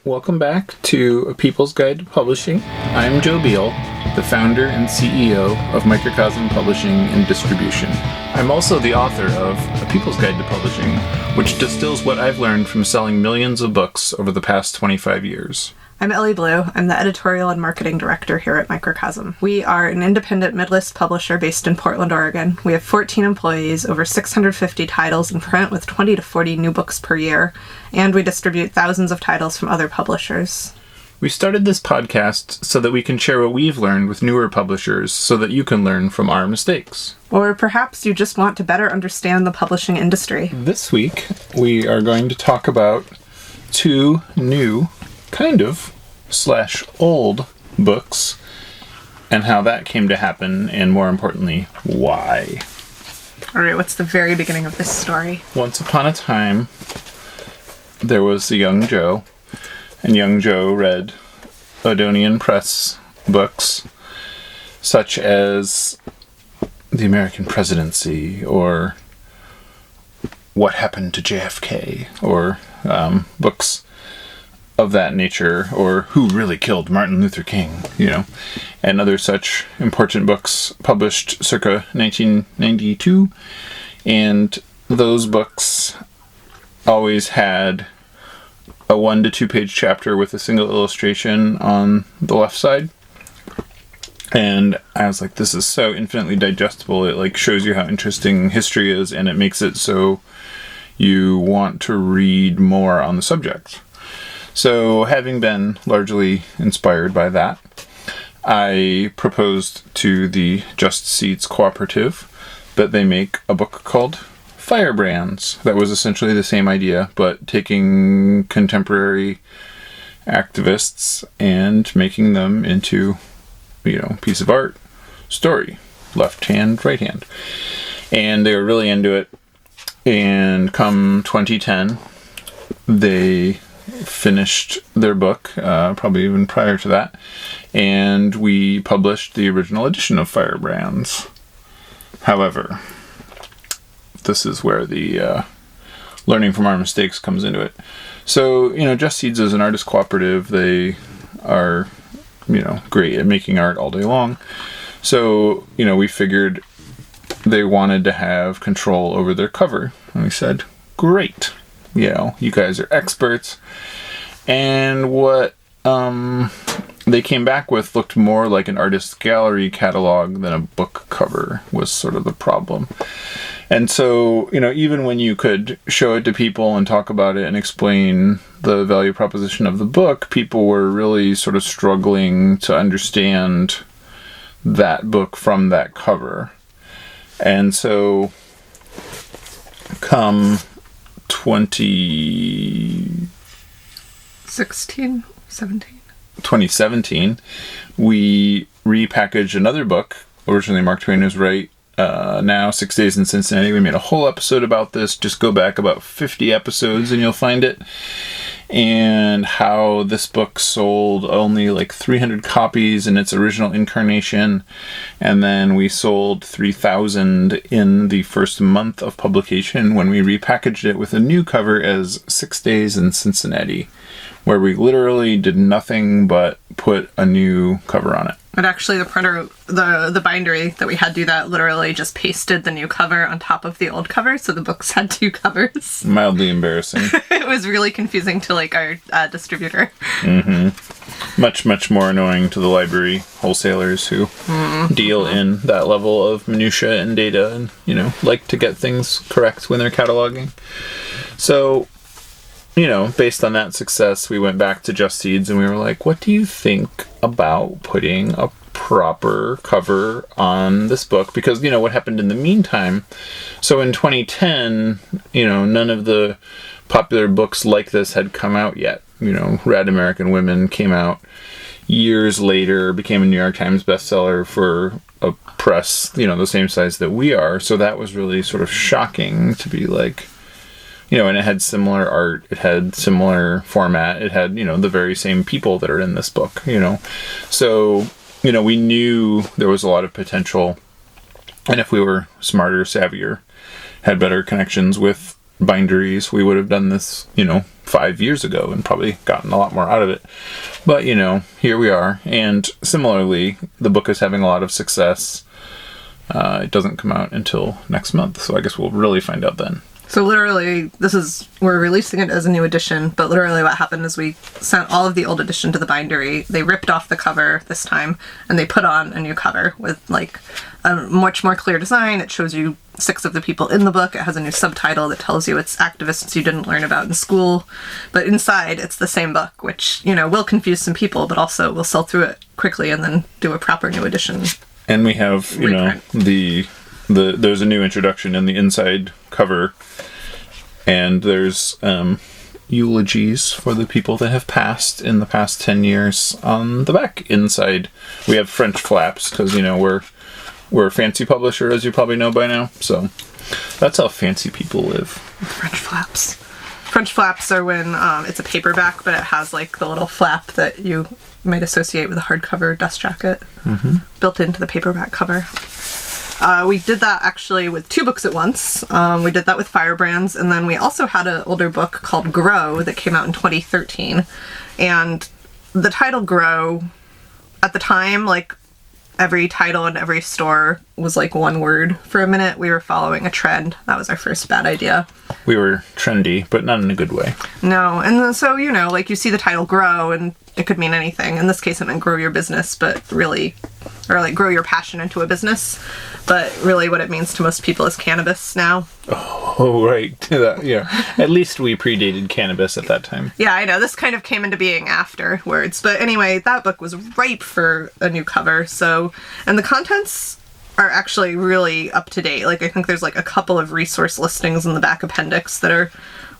Welcome back to A People's Guide to Publishing. I'm Joe Beal, the founder and CEO of Microcosm Publishing and Distribution. I'm also the author of A People's Guide to Publishing, which distills what I've learned from selling millions of books over the past 25 years. I'm Ellie Blue. I'm the editorial and marketing director here at Microcosm. We are an independent mid-list publisher based in Portland, Oregon. We have 14 employees, over 650 titles in print with 20 to 40 new books per year, and we distribute thousands of titles from other publishers. We started this podcast so that we can share what we've learned with newer publishers so that you can learn from our mistakes. Or perhaps you just want to better understand the publishing industry. This week, we are going to talk about two new old books and how that came to happen, and more importantly, why. All right, what's the very beginning of this story? Once upon a time, there was a young Joe, and young Joe read Odonian Press books such as The American Presidency, or What Happened to JFK, or books of that nature, or Who Really Killed Martin Luther King, and other such important books published circa 1992. And those books always had a 1 to 2 page chapter with a single illustration on the left side. And I was like, this is so infinitely digestible. It shows you how interesting history is, and it makes it so you want to read more on the subject. So, having been largely inspired by that, I proposed to the Just Seeds Cooperative that they make a book called Firebrands. That was essentially the same idea, but taking contemporary activists and making them into, piece of art, story, left hand, right hand. And they were really into it. And come 2010, they finished their book, probably even prior to that, and we published the original edition of Firebrands. However, this is where the learning from our mistakes comes into it. So, Just Seeds is an artist cooperative. They are, great at making art all day long. So, we figured they wanted to have control over their cover. And we said, great. You guys are experts. And what they came back with looked more like an artist's gallery catalog than a book cover, was sort of the problem. And so, even when you could show it to people and talk about it and explain the value proposition of the book, people were really sort of struggling to understand that book from that cover. And so, come 2017, we repackaged another book. Originally, Mark Twain was right. Now, 6 Days in Cincinnati. We made a whole episode about this. Just go back about 50 episodes and you'll find it. And how this book sold only 300 copies in its original incarnation. And then we sold 3,000 in the first month of publication when we repackaged it with a new cover as 6 Days in Cincinnati, where we literally did nothing but put a new cover on it. But actually the printer, the bindery that we had do that literally just pasted the new cover on top of the old cover, so the books had two covers. Mildly embarrassing. It was really confusing to our distributor. Mm-hmm. Much, much more annoying to the library wholesalers who deal in that level of minutia and data and, like to get things correct when they're cataloging. So, based on that success, we went back to Just Seeds and we were like, what do you think about putting a proper cover on this book? Because, what happened in the meantime? So in 2010, none of the popular books like this had come out yet. Rad American Women came out years later, became a New York Times bestseller for a press, the same size that we are. So that was really sort of shocking to be like, and it had similar art, it had similar format, it had, the very same people that are in this book, So, we knew there was a lot of potential, and if we were smarter, savvier, had better connections with binderies, we would have done this, 5 years ago and probably gotten a lot more out of it. But, here we are. And similarly, the book is having a lot of success. It doesn't come out until next month, so I guess we'll really find out then. So literally, we're releasing it as a new edition, but literally what happened is we sent all of the old edition to the bindery. They ripped off the cover this time, and they put on a new cover with, like, a much more clear design. It shows you 6 of the people in the book. It has a new subtitle that tells you it's activists you didn't learn about in school. But inside, it's the same book, which, will confuse some people, but also will sell through it quickly and then do a proper new edition. And we have, reprint. There's a new introduction in the inside cover, and there's eulogies for the people that have passed in the past 10 years on the back inside. We have French flaps because, we're a fancy publisher, as you probably know by now. So that's how fancy people live. French flaps. French flaps are when it's a paperback, but it has like the little flap that you might associate with a hardcover dust jacket built into the paperback cover. We did that actually with 2 books at once. We did that with Firebrands, and then we also had an older book called Grow that came out in 2013. And the title Grow, at the time, like, every title in every store was like one word for a minute. We were following a trend. That was our first bad idea. We were trendy, but not in a good way. No, and so, like, you see the title Grow, and it could mean anything. In this case, it meant grow your business, but really, or like grow your passion into a business. But really what it means to most people is cannabis now. Oh, right. Yeah. At least we predated cannabis at that time. Yeah, I know. This kind of came into being afterwards. But anyway, that book was ripe for a new cover. So, and the contents are actually really up to date. Like, I think there's like a couple of resource listings in the back appendix that are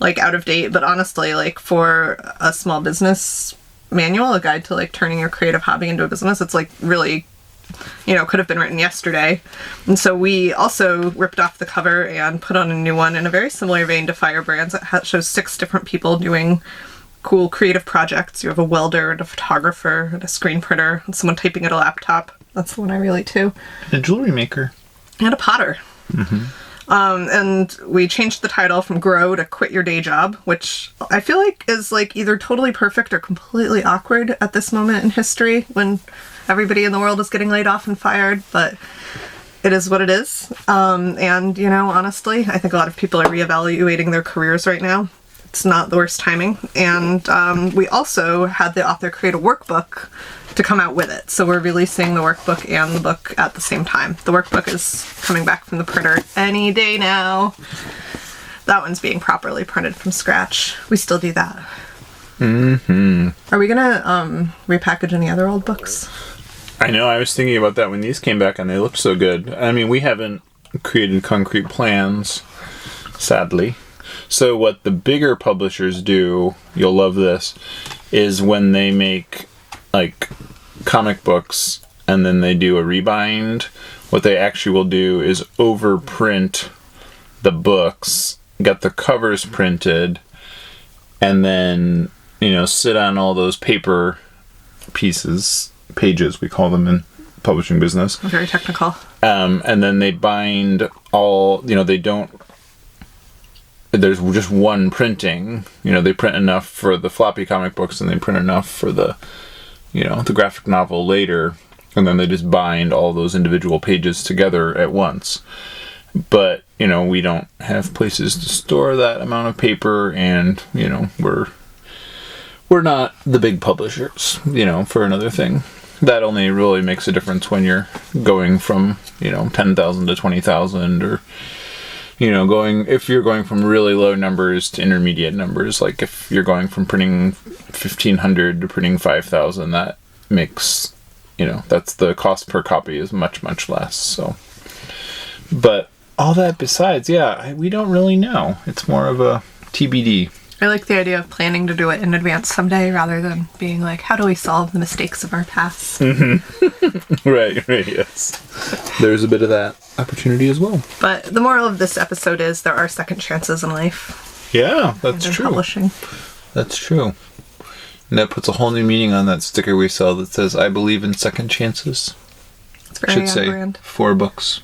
like out of date. But honestly, like, for a small business manual, a guide to like turning your creative hobby into a business, it's like really, could have been written yesterday. And so we also ripped off the cover and put on a new one in a very similar vein to Firebrands. It shows 6 different people doing cool creative projects. You have a welder and a photographer and a screen printer and someone typing at a laptop. That's the one I relate to. And a jewelry maker. And a potter. And we changed the title from Grow to Quit Your Day Job, which I feel like is like either totally perfect or completely awkward at this moment in history when everybody in the world is getting laid off and fired, but it is what it is. And, honestly, I think a lot of people are reevaluating their careers right now. It's not the worst timing. And we also had the author create a workbook to come out with it. So we're releasing the workbook and the book at the same time. The workbook is coming back from the printer any day now. That one's being properly printed from scratch. We still do that. Are we gonna repackage any other old books? I know, I was thinking about that when these came back and they looked so good. I mean, we haven't created concrete plans, sadly. So what the bigger publishers do, you'll love this, is when they make like comic books and then they do a rebind, what they actually will do is overprint the books, get the covers printed, and then, sit on all those paper pages, we call them in publishing business. Very technical. And then they bind all, there's just one printing. They print enough for the floppy comic books and they print enough for the, the graphic novel later. And then they just bind all those individual pages together at once. But, we don't have places to store that amount of paper and, we're not the big publishers, for another thing. That only really makes a difference when you're going from, 10,000 to 20,000 or, if you're going from really low numbers to intermediate numbers, like if you're going from printing 1,500 to printing 5,000, that makes, that's the cost per copy is much, much less. So, but all that besides, we don't really know. It's more of a TBD. I like the idea of planning to do it in advance someday rather than being like, how do we solve the mistakes of our past? Right, yes. There's a bit of that opportunity as well. But the moral of this episode is there are second chances in life. Yeah, that's true. Publishing. That's true. And that puts a whole new meaning on that sticker we sell that says, I believe in second chances. It's very on say brand. 4 books.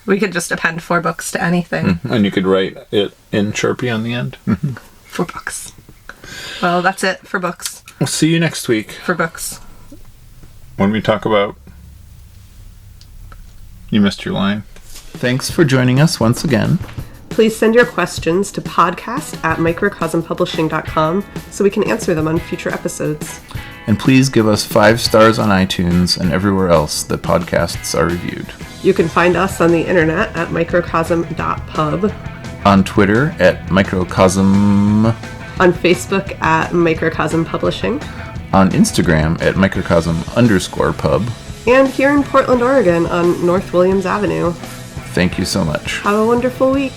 We could just append 4 books to anything. And you could write it in Sharpie on the end. For books. Well, that's it for books. We'll see you next week For books. when we talk about... You missed your line. Thanks for joining us once again. Please send your questions to podcast@microcosmpublishing.com so we can answer them on future episodes. And please give us 5 stars on iTunes and everywhere else that podcasts are reviewed. You can find us on the internet at microcosm.pub, On Twitter at Microcosm. on Facebook at Microcosm Publishing, On Instagram at Microcosm_pub. and here in Portland, Oregon on North Williams Avenue. Thank you so much. Have a wonderful week.